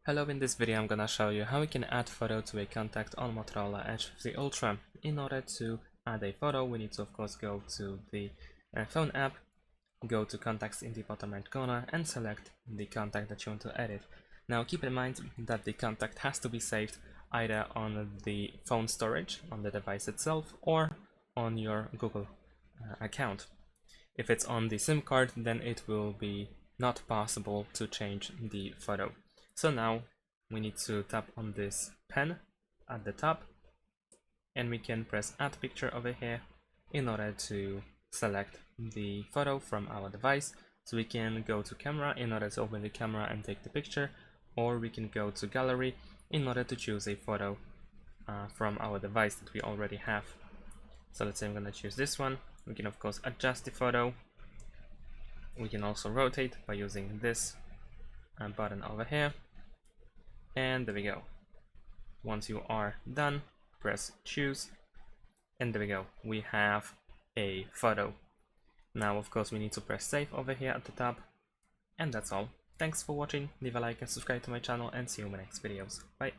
Hello, in this video I'm gonna show you how we can add photo to a contact on Motorola Edge 50 Ultra. In order to add a photo, we need to of course go to the phone app, go to contacts in the bottom right corner and select the contact that you want to edit. Now keep in mind that the contact has to be saved either on the phone storage on the device itself or on your Google account. If it's on the SIM card, then it will be not possible to change the photo. So now we need to tap on this pen at the top and we can press add picture over here in order to select the photo from our device. So we can go to camera in order to open the camera and take the picture, or we can go to gallery in order to choose a photo from our device that we already have. So let's say I'm gonna choose this one. We can of course adjust the photo. We can also rotate by using this button over here. And there we go. Once you are done, press choose, and there we go. We have a photo. Now of course we need to press save over here at the top, and that's all. Thanks for watching, leave a like and subscribe to my channel, and see you in my next videos. Bye.